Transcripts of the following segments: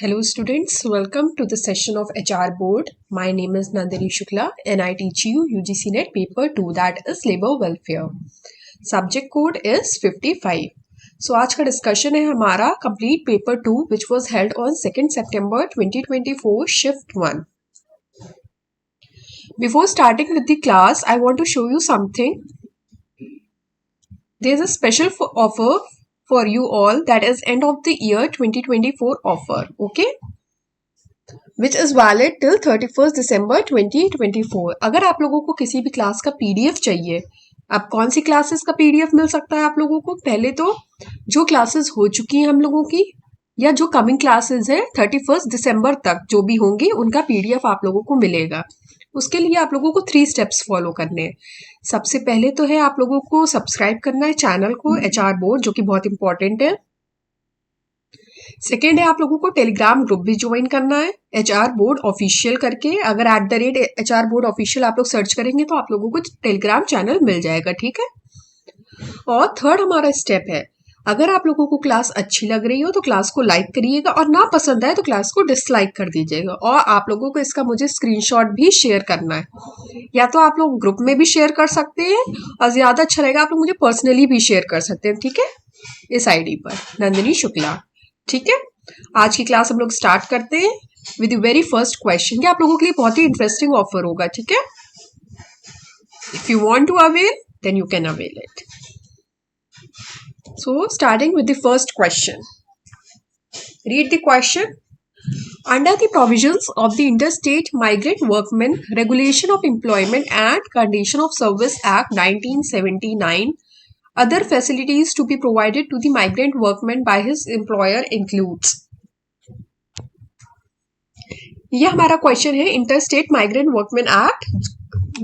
Hello students, welcome to the session of HR board. My name is Nandini Shukla and I teach you UGC NET paper 2 that is labor welfare. Subject code is 55. So आज का discussion है हमारा complete paper 2 which was held on 2nd September 2024 shift 1. Before starting with the class, I want to show you something. There is a special offer for you all, that is end of the year 2024 offer, okay? Which is valid till 31st December 2024. अगर आप लोगों को किसी भी class का PDF चाहिए, अब कौन सी क्लासेस का PDF मिल सकता है आप लोगों को? पहले तो जो क्लासेस हो चुकी हैं हम लोगों की या जो कमिंग क्लासेस है 31st दिसंबर तक जो भी होंगी उनका PDF आप लोगों को मिलेगा. उसके लिए आप लोगों को 3 स्टेप्स फॉलो करने हैं. सबसे पहले तो है आप लोगों को सब्सक्राइब करना है चैनल को HR बोर्ड, जो कि बहुत इंपॉर्टेंट है. सेकेंड है आप लोगों को टेलीग्राम ग्रुप भी ज्वाइन करना है HR बोर्ड ऑफिशियल करके. अगर @HR बोर्ड ऑफिशियल आप लोग सर्च करेंगे तो आप लोगों को टेलीग्राम चैनल मिल जाएगा, ठीक है. और थर्ड हमारा स्टेप है, अगर आप लोगों को क्लास अच्छी लग रही हो तो क्लास को लाइक करिएगा और ना पसंद आए तो क्लास को डिसलाइक कर दीजिएगा. और आप लोगों को इसका मुझे स्क्रीनशॉट भी शेयर करना है, या तो आप लोग ग्रुप में भी शेयर कर सकते हैं और ज्यादा अच्छा रहेगा आप लोग मुझे पर्सनली भी शेयर कर सकते हैं, ठीक है, इस ID पर नंदिनी शुक्ला. ठीक है, आज की क्लास हम लोग स्टार्ट करते हैं with the very first question. आप लोगों के लिए बहुत ही इंटरेस्टिंग ऑफर होगा, ठीक है. If you want to avail then you can avail it. So starting with the first question, read the question. Under the provisions of the Interstate Migrant Workmen Regulation of Employment and Condition of Service Act 1979, other facilities to be provided to the migrant workman by his employer includes. ये हमारा question है interstate migrant workman act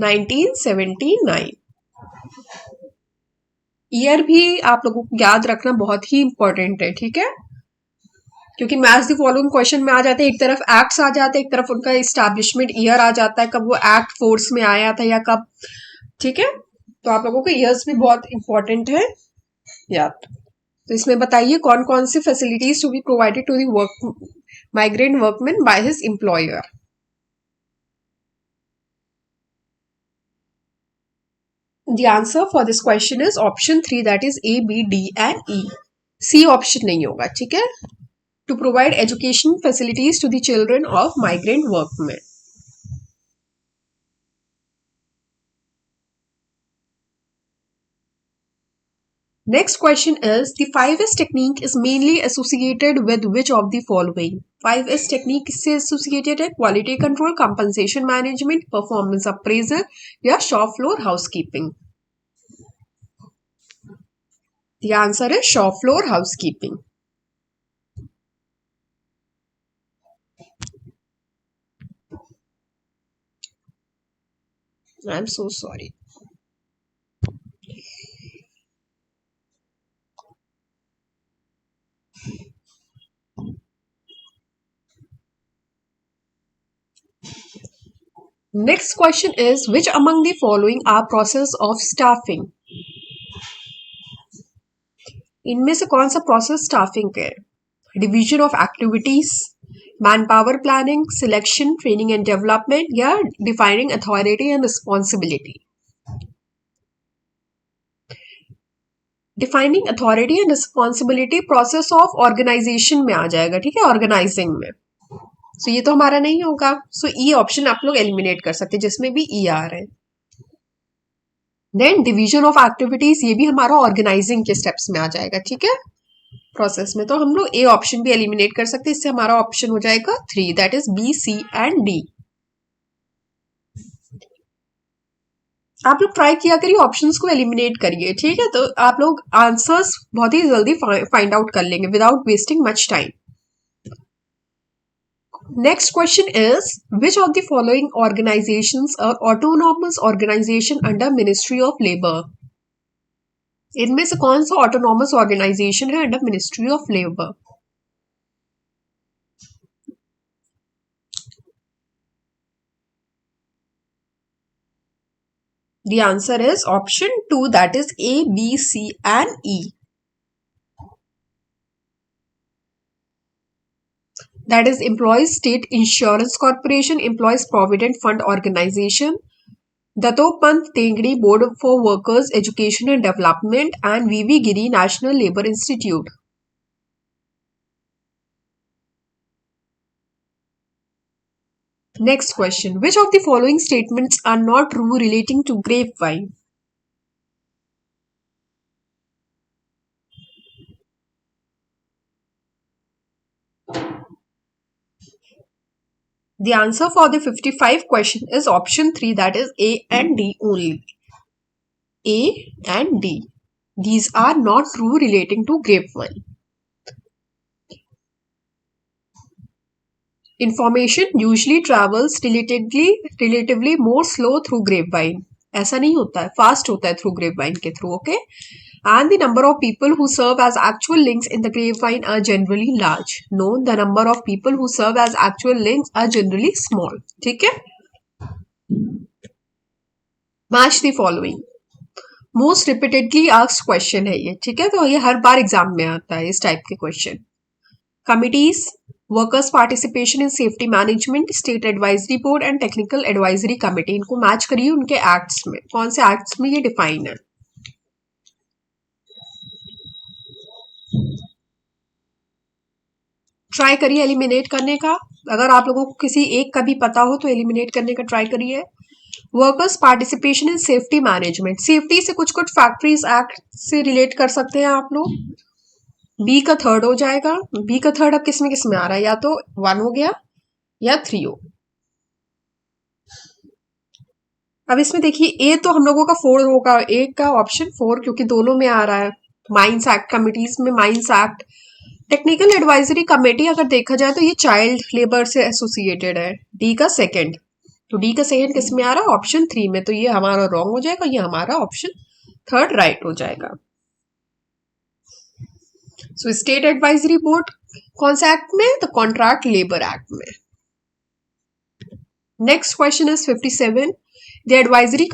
1979. Year भी आप लोगों को याद रखना बहुत ही इंपॉर्टेंट है, ठीक है, क्योंकि मैच द फॉलोइंग क्वेश्चन में आ जाते हैं. एक तरफ एक्ट्स आ जाते हैं, एक तरफ उनका एस्टैब्लिशमेंट ईयर आ जाता है, कब वो एक्ट फोर्स में आया था या कब, ठीक है. तो आप लोगों को ईयर्स भी बहुत इंपॉर्टेंट है याद. तो इसमें बताइए कौन कौन सी facilities to be provided to the work migrant workman by his employer. The answer for this question is option 3, that is A, B, D and E. C option नहीं होगा, ठीक है. To provide education facilities to the children of migrant workmen. Next question is, the 5S technique is mainly associated with which of the following? 5S technique से associated है quality control, compensation management, performance appraisal या shop floor housekeeping. The answer is shop floor housekeeping. I'm so sorry. Next question is, which among the following are process of staffing? इनमें से कौन सा process staffing है? Division of activities, man power planning, selection, training and development या defining authority and responsibility. Defining authority and responsibility process of organisation में आ जाएगा, ठीक है, ऑर्गेनाइजिंग में. सो ये तो हमारा नहीं होगा. सो ई ऑप्शन आप लोग एलिमिनेट कर सकते हैं जिसमें भी ई आ रहे हैं. देन डिवीजन ऑफ एक्टिविटीज, ये भी हमारा ऑर्गेनाइजिंग के स्टेप्स में आ जाएगा, ठीक है, प्रोसेस में. तो हम लोग ए ऑप्शन भी एलिमिनेट कर सकते हैं. इससे हमारा ऑप्शन हो जाएगा 3, that is B, C and D. आप लोग ट्राई किया करिए, ऑप्शंस को एलिमिनेट करिए, ठीक है. तो आप लोग आंसर्स बहुत ही जल्दी फाइंड आउट कर लेंगे without wasting much time. Next question is, which of the following organizations are autonomous organization under Ministry of Labor? इनमें से कौन सा autonomous organization है under Ministry of Labor? The answer is option 2, that is A, B, C and E. that is Employees State Insurance Corporation, Employees Provident Fund Organization, Dattopant Tengri Board for Workers Education and Development, and VV Giri National Labour Institute. Next question. Which of the following statements are not true relating to grapevine? The answer for the 55 question is option 3, that is A and D only. A and D. These are not true relating to grapevine. Information usually travels relatively more slow through grapevine. ऐसा नहीं होता है, fast होता है through grapevine के through. Okay. And the number of people who serve as actual links in the grapevine are generally large. No, the number of people who serve as actual links are generally small. ठीक है. Match the following. Most repeatedly asked question है ये. ठीक है, तो ये हर बार exam में आता है इस टाइप के question. Committees, workers participation in safety management, state advisory board and technical advisory committee. इनको मैच करिए उनके एक्ट्स में, कौन से एक्ट्स में ये डिफाइन है. ट्राई करिए एलिमिनेट करने का. अगर आप लोगों को किसी एक का भी पता हो तो एलिमिनेट करने का ट्राई करिए. Workers participation in safety management, safety से कुछ फैक्ट्रीज एक्ट से रिलेट कर सकते हैं आप लोग. बी का थर्ड हो जाएगा. बी का थर्ड अब किस में आ रहा है, या तो 1 हो गया या 3 हो. अब इसमें देखिए ए तो हम लोगों का 4 होगा, ए का ऑप्शन 4, क्योंकि दोनों में आ रहा है. माइंस एक्ट, कमिटीज में mines act. Technical advisory committee अगर देखा जाए तो ये चाइल्ड लेबर से एसोसिएटेड है. डी का सेकंड, तो डी का सेकंड किस में आ रहा है, ऑप्शन 3 में. तो ये हमारा रॉन्ग हो जाएगा, ये हमारा ऑप्शन थर्ड राइट हो जाएगा. सो स्टेट एडवाइजरी बोर्ड कौन सा एक्ट में, तो कॉन्ट्रैक्ट लेबर एक्ट में. Next question is 57. The advisory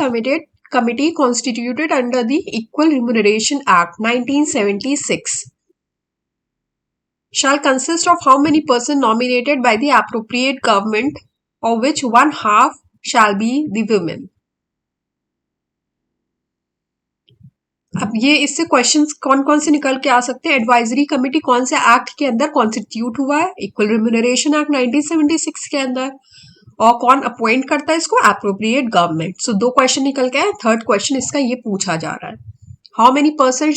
committee constituted under the Equal Remuneration Act 1976 shall consist of how many persons nominated by the appropriate government, of which one half shall be the women. अब ये इससे questions कौन कौन से निकल के आ सकते हैं. एडवाइजरी कमेटी कौन से एक्ट के अंदर कॉन्स्टिट्यूट हुआ है, इक्वल रिम्यूनरेशन एक्ट 1976 के अंदर. और कौन अपॉइंट करता है इसको, एप्रोप्रिएट गवर्नमेंट. सो 2 क्वेश्चन निकल के आए. थर्ड क्वेश्चन इसका ये पूछा जा रहा है, हाउ मेनी पर्सन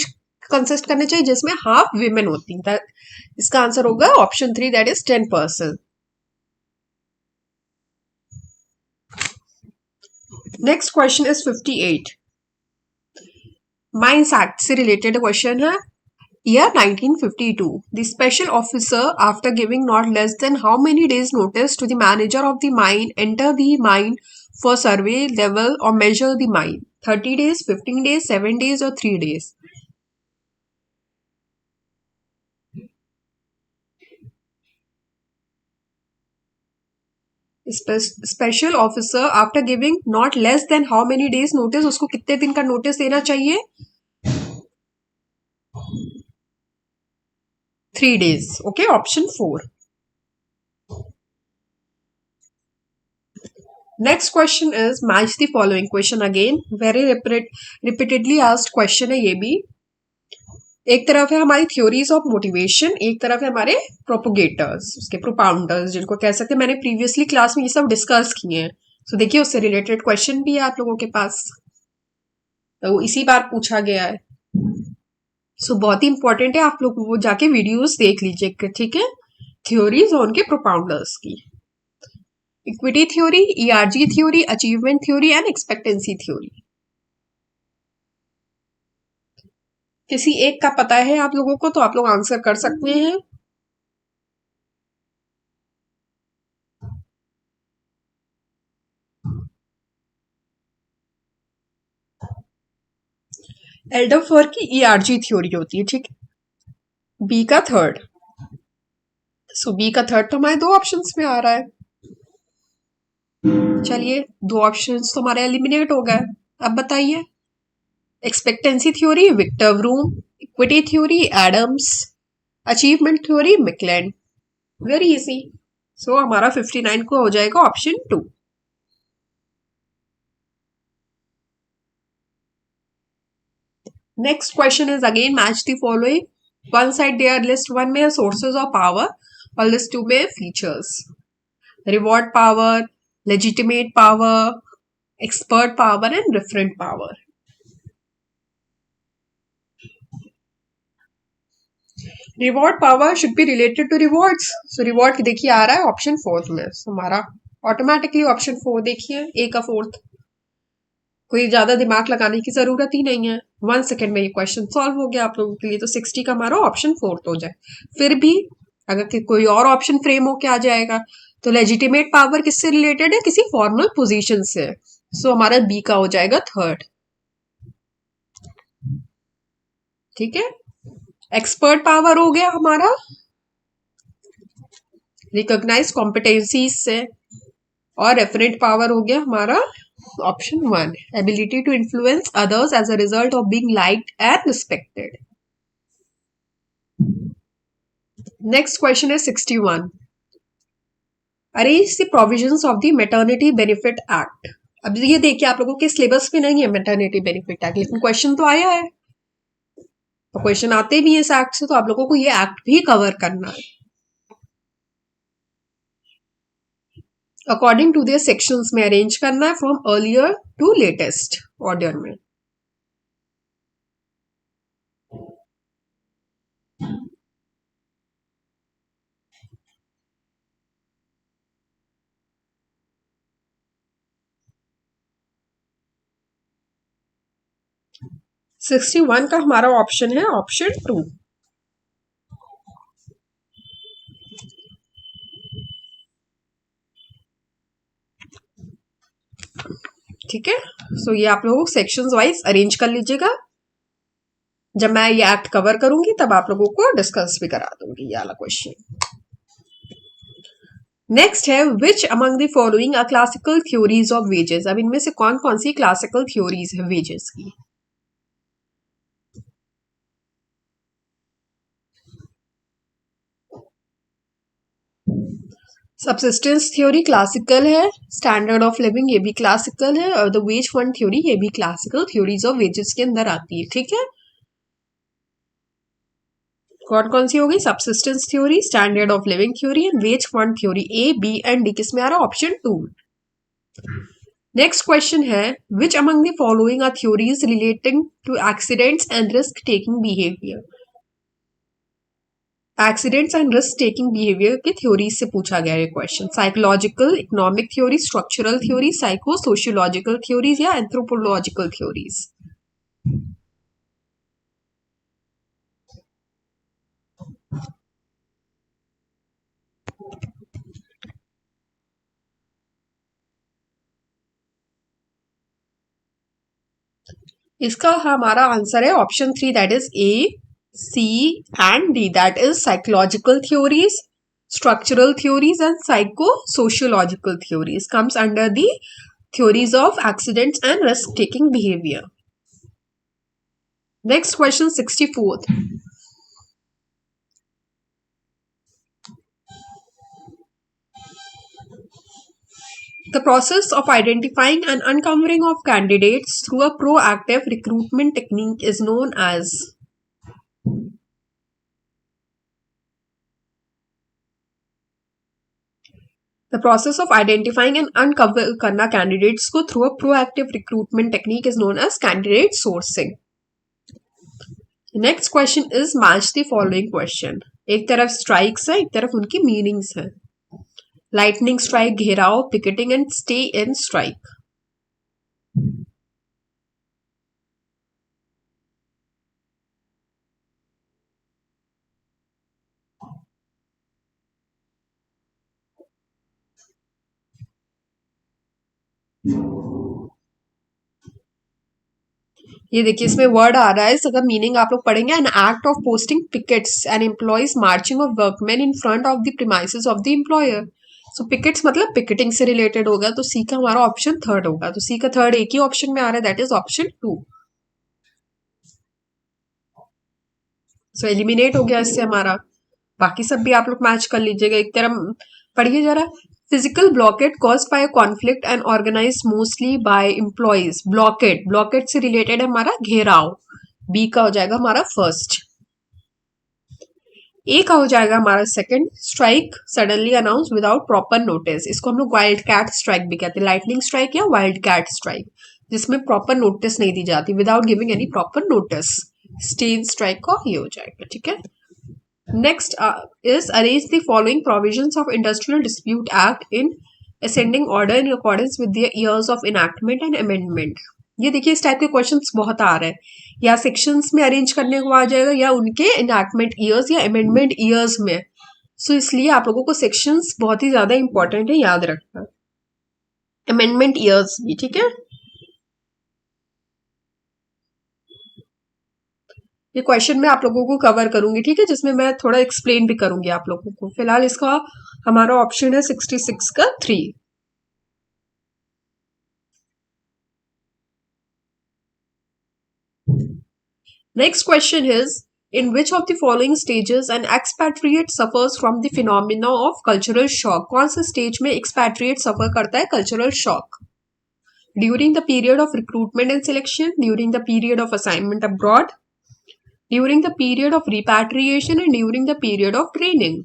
कंसिस्ट करने चाहिए जिसमें हाफ विमेन होती है. इसका आंसर होगा option 3, that is 10%. Next question is 58. Mines act से रिलेटेड क्वेश्चन है. Year 1952. The special officer, after giving not less than how many days notice to the manager of the mine, enter the mine for survey, level or measure the mine? 30 days, 15 days, 7 days or 3 days? Special officer after giving not less than how many days notice, उसको कितने दिन का notice देना चाहिए, 3 days. Okay, option 4. Next question is match the following. Question again very repeatedly asked question है ये भी. एक तरफ है हमारी थ्योरीज ऑफ मोटिवेशन, एक तरफ है हमारे प्रोपोगेटर्स, उसके प्रोपाउंडर्स जिनको कह सकते हैं. मैंने प्रीवियसली क्लास में ये सब डिस्कस किए हैं. सो देखिए उससे रिलेटेड क्वेश्चन भी है आप लोगों के पास, तो इसी बार पूछा गया है. सो बहुत ही इंपॉर्टेंट है, आप लोग वो जाके वीडियोस देख लीजिए. ठीक है, थ्योरीज और उनके प्रोपाउंडर्स की. Equity theory, ERG theory, achievement theory and expectancy theory. किसी एक का पता है आप लोगों को तो आप लोग आंसर कर सकते हैं. एल्डरफर की ईआरजी थ्योरी होती है. ठीक है, बी का थर्ड. सो बी का थर्ड तो हमारे 2 ऑप्शंस में आ रहा है. चलिए 2 ऑप्शंस तो हमारे एलिमिनेट हो गए. अब बताइए, expectancy theory Victor Vroom, equity theory Adams, achievement theory McClelland. Very easy. So हमारा 59 को हो जाएगा option 2। Next question is again match the following. One side they are list one में सोर्सेज ऑफ पावर और लिस्ट टू में features. Reward power, legitimate power, expert power and referent power. Reward power should be related to rewards. So reward देखिए आ रहा है option 4 में। So हमारा automatically option 4 देखिए ए का 4th। कोई ज्यादा दिमाग लगाने की जरूरत ही नहीं है। 1 सेकेंड में ये क्वेश्चन सॉल्व हो गया आप लोगों के लिए। तो 60 का हमारा ऑप्शन 4 हो जाए। फिर भी अगर कोई और ऑप्शन फ्रेम होके आ जाएगा तो लेजिटिमेट पावर किससे रिलेटेड है? किसी फॉर्मल पोजीशन से। सो हमारा बी का हो जाएगा 3rd। ठीक है। एक्सपर्ट पावर हो गया हमारा रिकॉग्नाइज कॉम्पिटेंसीज से, और रेफरेंट पावर हो गया हमारा option 1, ability to influence others as a result of being liked and respected. Next question है 61। Arrange the provisions of the maternity benefit act. अब ये देखिए आप लोगों के सिलेबस में नहीं है मैटरनिटी बेनिफिट एक्ट, लेकिन क्वेश्चन तो आया है। तो क्वेश्चन आते भी है इस एक्ट से, तो आप लोगों को ये एक्ट भी कवर करना है अकॉर्डिंग टू देयर सेक्शंस में अरेंज करना है from earlier to latest order में। । 61 का हमारा ऑप्शन है ऑप्शन 2। ठीक है। सो ये आप लोग सेक्शंस वाइज अरेंज कर लीजिएगा। जब मैं ये एक्ट कवर करूंगी तब आप लोगों को डिस्कस भी करा दूंगी ये वाला क्वेश्चन। नेक्स्ट है which among the following are classical theories of wages. अब इनमें से कौन कौन सी क्लासिकल थ्योरीज है वेजेस की? सबसिस्टेंस थ्योरी क्लासिकल है, स्टैंडर्ड ऑफ लिविंग ये भी क्लासिकल है, और द वेज फंड थ्योरी ये भी क्लासिकल थ्योरीज ऑफ वेजेस के अंदर आती है। ठीक है। कौन कौन सी होगी? Subsistence theory, standard of living theory and wage fund theory. A, B and D किस में आ रहा है? ऑप्शन 2। नेक्स्ट क्वेश्चन है which among the following are theories relating to accidents and risk taking behaviour. Accidents and risk taking behaviour के theories से पूछा गया है question. Psychological, economic theory, structural theory, psycho sociological theories या anthropological theories. इसका हमारा answer है option 3, that is A, C and D. That is psychological theories, structural theories and psycho-sociological theories comes under the theories of accidents and risk-taking behavior. Next question, 64th. The process of identifying and uncovering of candidates through a proactive recruitment technique is known as. The process of identifying and uncover करना candidates को through a proactive recruitment technique is known as candidate sourcing. Next question is match the following question. एक तरफ strikes है, एक तरफ उनकी meanings है। Lightning strike, घेराव, picketing and stay in strike. ये देखिए इसमें वर्ड आ रहा है, इसका मीनिंग आप लोग पढ़ेंगे। An act of posting pickets and employees marching of workman in front of the premises of the employer. So pickets मतलब पिकेटिंग से रिलेटेड होगा, तो सी का हमारा ऑप्शन 3rd होगा। तो सी का 3rd एक ही ऑप्शन में आ रहा है, that is option 2। So eliminate हो गया इससे हमारा। बाकी सब भी आप लोग मैच कर लीजिएगा। एक तरफ पढ़िए जरा। Physical blockade caused by conflict and organise mostly by employees. Blockade, blockade से रिलेटेड है हमारा घेराव, बी का हो जाएगा हमारा फर्स्ट। ए का हो जाएगा हमारा second, strike suddenly announce without proper notice. इसको हम लोग वाइल्ड कैट स्ट्राइक भी कहते हैं, लाइटनिंग स्ट्राइक या वाइल्ड कैट स्ट्राइक, जिसमें प्रॉपर नोटिस नहीं दी जाती, without giving any proper notice. Stay in strike का ये हो जाएगा, ठीक है। Next is arrange the following provisions of Industrial Dispute Act in ascending order in accordance with their years of enactment and amendment। ये देखिए इस टाइप के क्वेश्चंस बहुत आ रहे हैं, या सेक्शंस में अरेंज करने को आ जाएगा या उनके इनैक्टमेंट ईयर्स या अमेंडमेंट ईयर्स में। सो इसलिए आप लोगों को सेक्शंस बहुत ही ज्यादा इंपॉर्टेंट है, याद रखना। अमेंडमेंट ईयर्स भी, ठीक है। ये क्वेश्चन मैं आप लोगों को कवर करूंगी, ठीक है, जिसमें मैं थोड़ा एक्सप्लेन भी करूंगी आप लोगों को। फिलहाल इसका हमारा ऑप्शन है 66 का 3। Next question is, in which of the following stages an expatriate suffers from the phenomena of cultural shock? कौन से स्टेज में expatriate suffer करता है cultural shock? During the period of recruitment and selection, during the period of assignment abroad, during the period of repatriation, and during the period of training।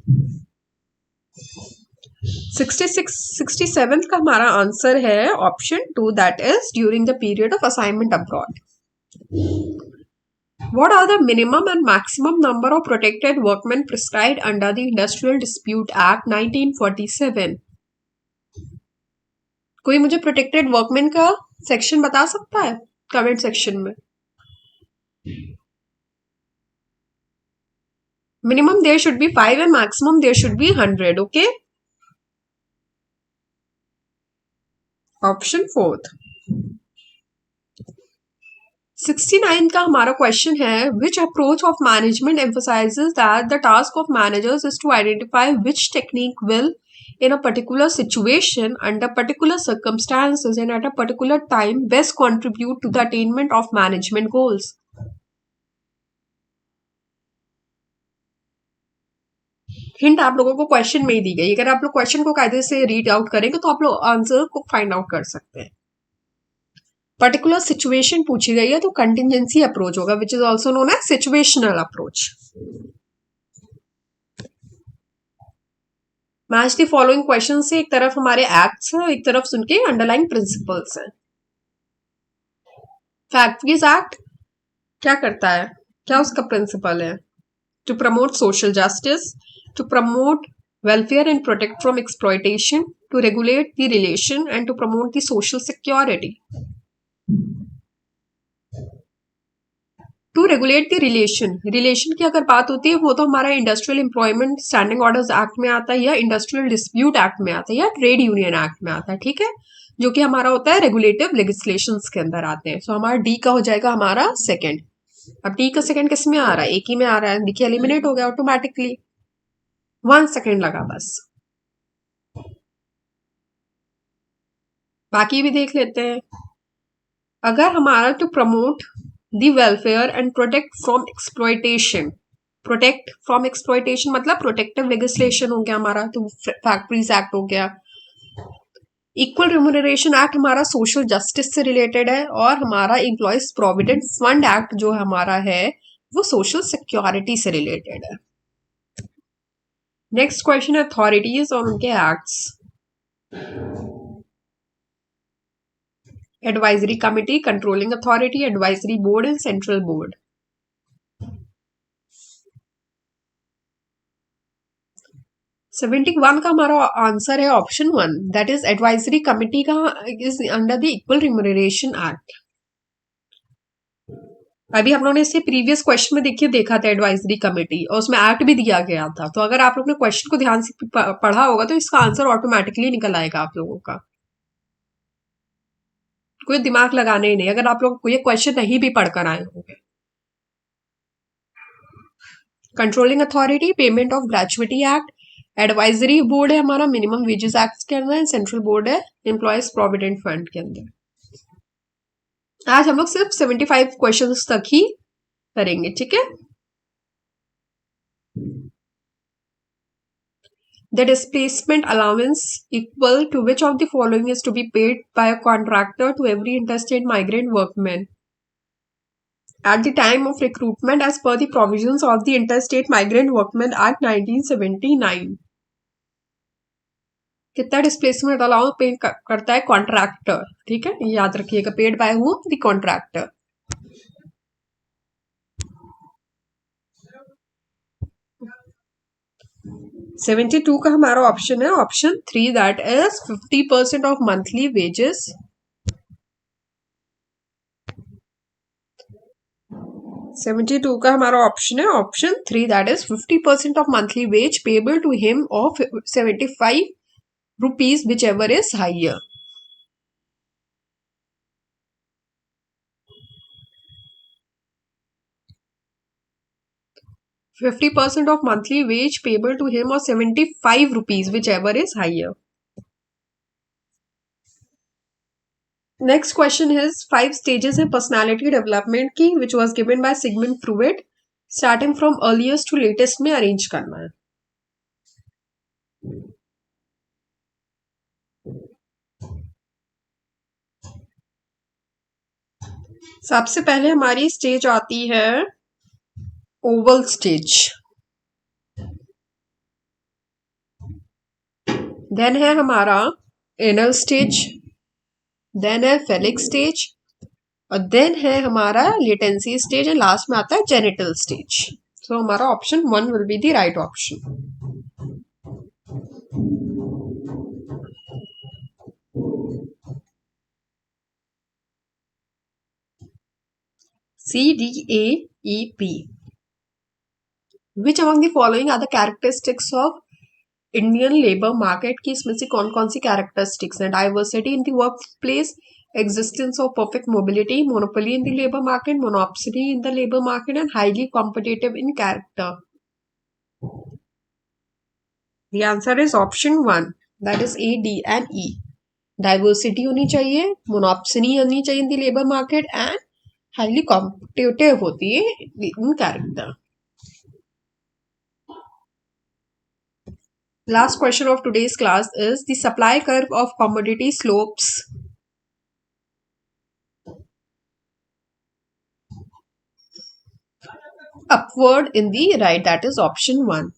67 का हमारा answer है option 2, that is during the period of assignment abroad. What are the minimum and maximum number of protected workmen prescribed under the Industrial Dispute Act 1947? कोई मुझे protected workman का section बता सकता है comment section में? Minimum there should be 5 and maximum there should be 100, okay. Option 4। 69 का हमारा question है, which approach of management emphasizes that the task of managers is to identify which technique will in a particular situation under particular circumstances and at a particular time best contribute to the attainment of management goals। Hint आप लोगों को question में ही दी गई, अगर आप लोग question को कायदे से रीड आउट करेंगे तो आप लोग आंसर को फाइंड आउट कर सकते हैं। पर्टिकुलर सिचुएशन पूछी गई है तो कंटिजेंसी अप्रोच होगा, which is also known as situational approach. Match the following question से, एक तरफ हमारे एक्ट्स हैं, एक तरफ उनके अंडरलाइन प्रिंसिपल्स हैं। फैक्ट्रीज एक्ट क्या करता है, क्या उसका प्रिंसिपल है? To promote social justice, to promote welfare and protect from exploitation, to regulate the relation and to promote the social security। To regulate the relation, relation की अगर बात होती है वो तो हमारा industrial employment standing orders act में आता है, या इंडस्ट्रियल डिस्प्यूट एक्ट में आता है, या ट्रेड यूनियन एक्ट में आता है, ठीक है, जो कि हमारा होता है रेगुलेटिव लेजिस्लेशंस के अंदर आते हैं। सो हमारा डी का हो जाएगा हमारा सेकंड। अब डी का सेकंड किस में आ रहा है? एक ही में आ रहा है, देखिए एलिमिनेट हो गया ऑटोमेटिकली, 1 सेकंड लगा बस। बाकी भी देख लेते हैं। अगर हमारा to promote the welfare and protect from exploitation, protect from exploitation मतलब प्रोटेक्टिव लेजिस्लेशन हो गया हमारा, तो फैक्ट्रीज एक्ट हो गया। इक्वल रिम्यूनरेशन एक्ट हमारा सोशल जस्टिस से रिलेटेड है, और हमारा एम्प्लॉयज प्रोविडेंट फंड एक्ट जो हमारा है वो सोशल सिक्योरिटी से रिलेटेड है। नेक्स्ट क्वेश्चन है अथॉरिटीज और उनके acts. Advisory committee, controlling authority, advisory board and central board. Seventy 71 का हमारा आंसर है option 1, that is advisory committee का is under the equal remuneration act. अभी हम लोगों ने इससे प्रीवियस क्वेश्चन में देखिए देखा था एडवाइजरी कमेटी, और उसमें एक्ट भी दिया गया था। तो अगर आप लोग ने क्वेश्चन को ध्यान से पढ़ा होगा तो इसका आंसर ऑटोमेटिकली निकल आएगा आप लोगों का, कोई दिमाग लगाने ही नहीं, अगर आप लोग ये क्वेश्चन नहीं भी पढ़कर आए होंगे। Controlling authority, payment of gratuity act, advisory board है हमारा मिनिमम वेजेस एक्ट के अंदर, सेंट्रल बोर्ड है एम्प्लॉयज प्रोविडेंट फंड के अंदर। आज हम लोग सिर्फ 75 क्वेश्चंस तक ही करेंगे, ठीक है। The displacement allowance equal to which of the following is to be paid by a contractor to every interstate migrant workman at the time of recruitment as per the provisions of the Interstate Migrant Workmen Act 1979. कितना displacement allow पे करता है contractor, ठीक है, याद रखिएगा, paid by who, the contractor. 72 का हमारा ऑप्शन है option 3, that is 50% of monthly wages. $72 का हमारा ऑप्शन है option 3, that is 50% of monthly wage payable to him of 75 rupees, whichever is higher. $50% of monthly wage payable to him or 75 rupees, whichever is higher. Next question is 5 stages in personality development की which was given by Sigmund Freud, starting from earliest to latest में arrange करना है. सबसे पहले हमारी stage आती है Oval stage, then है हमारा एनल स्टेज, देन है फेलिक स्टेज, और देन है हमारा लेटेंसी स्टेज, एंड लास्ट में आता है जेनिटल स्टेज. सो हमारा option 1 will be the right option. C, D, A, E, P. Which among the following are the characteristics of Indian labour market की इसमें से कौन कौन सी कैरेक्टरिस्टिक्स हैं? Diversity in the workplace, existence of perfect mobility, monopoly in the labour market, monopsony in the labour market, and highly competitive in character. The answer is option 1, that is A, D and E. Diversity होनी चाहिए, monopsony होनी चाहिए in the labour market, and highly competitive होती है in character. Last question of today's class is the supply curve of commodity slopes upward in the right, that is option 1.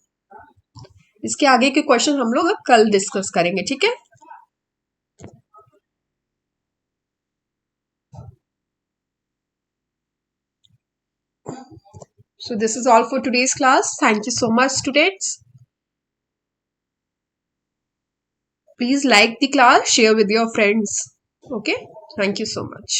इसके आगे के question हम लोग अब कल डिस्कस करेंगे, ठीक है. So this is all for today's class. Thank you so much, students. Please like the class, share with your friends. Okay, thank you so much.